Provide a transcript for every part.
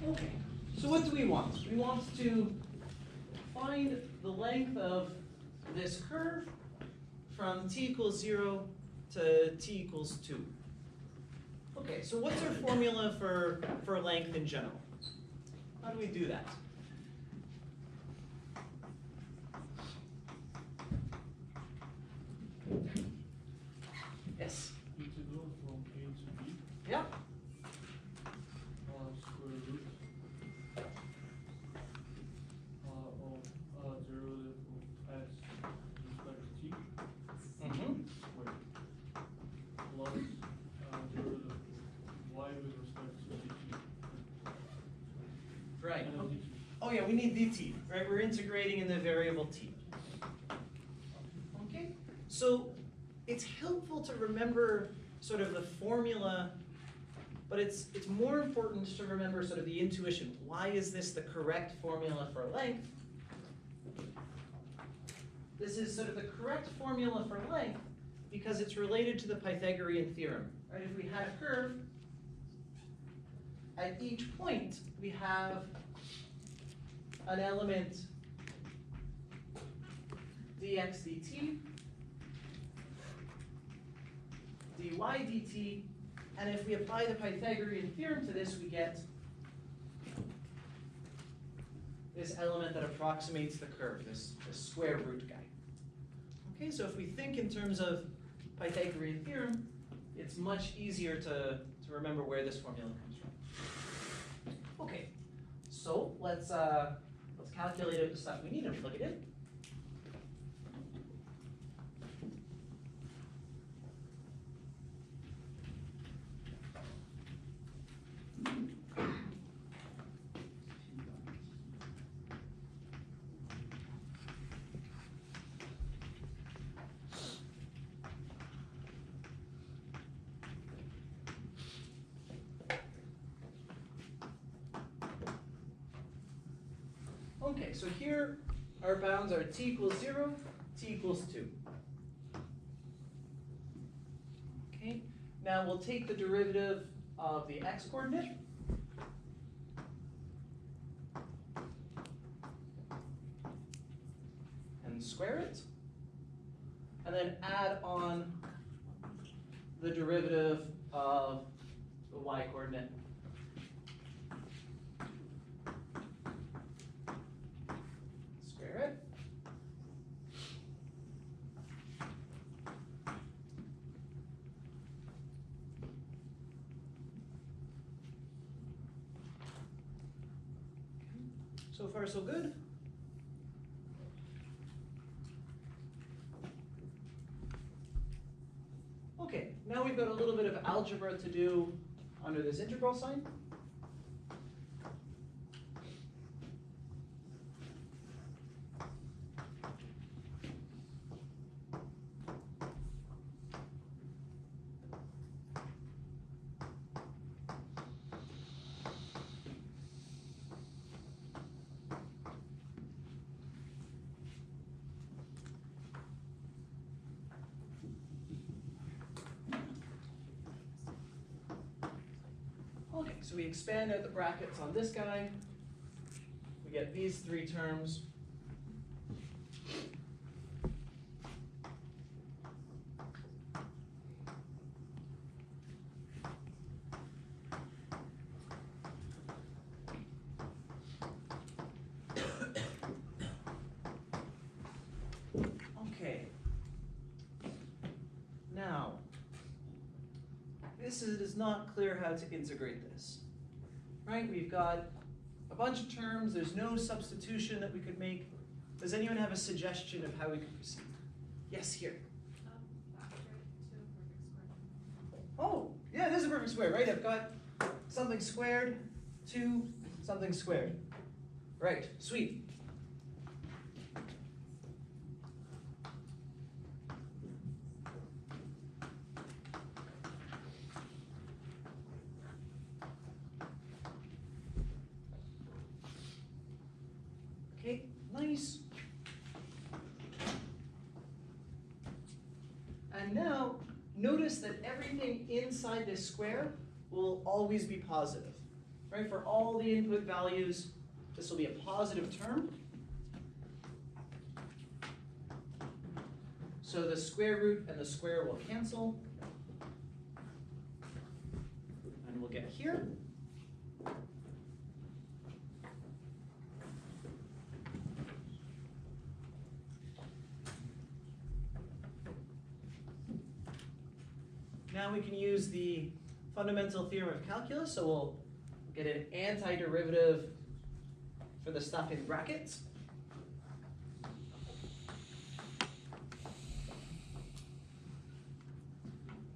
Okay, so what do we want? We want to find the length of this curve from t equals 0 to t equals 2. Okay, so what's our formula for length in general? How do we do that? Yes? Integral from a to b. Yeah. Square root of derivative of x with respect to t squared plus derivative of y with respect to dt. Right. And then dt. Oh yeah, we need dt, right? We're integrating in the variable t. Okay, so it's helpful to remember sort of the formula, but it's more important to remember sort of the intuition. Why is this the correct formula for length? This is sort of the correct formula for length because it's related to the Pythagorean theorem, right? If we had a curve, at each point we have an element dx dt, dy dt, and if we apply the Pythagorean theorem to this, we get this element that approximates the curve, this square root guy. Okay, so if we think in terms of Pythagorean theorem, it's much easier to remember where this formula comes from. Okay, so let's calculate out the stuff we need and plug it in. Okay, so here our bounds are t equals 0, t equals 2. Okay, now we'll take the derivative of the x coordinate. And square it. And then add on the derivative of the y coordinate. Square it. So far, so good. Okay, now we've got a little bit of algebra to do under this integral sign. Okay, so we expand out the brackets on this guy. We get these three terms. Okay. Now, this is not clear how to integrate this, right? We've got a bunch of terms. There's no substitution that we could make. Does anyone have a suggestion of how we could proceed? Yes, here. Oh, yeah, it is a perfect square, right? I've got something squared to something squared. Right, sweet. Okay, nice. And now, notice that everything inside this square will always be positive. right? For all the input values, this will be a positive term. So the square root and the square will cancel. And we'll get here. Now we can use the fundamental theorem of calculus, so we'll get an antiderivative for the stuff in brackets.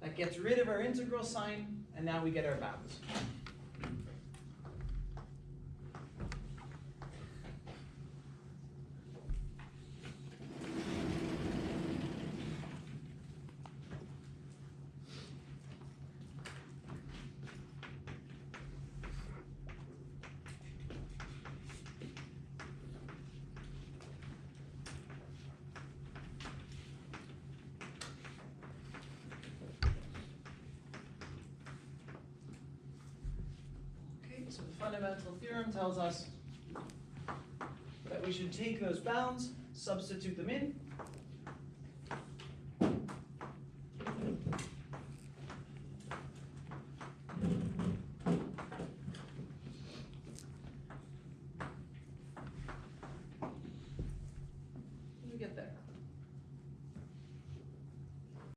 That gets rid of our integral sign, and now we get our bounds. So the fundamental theorem tells us that we should take those bounds, substitute them in,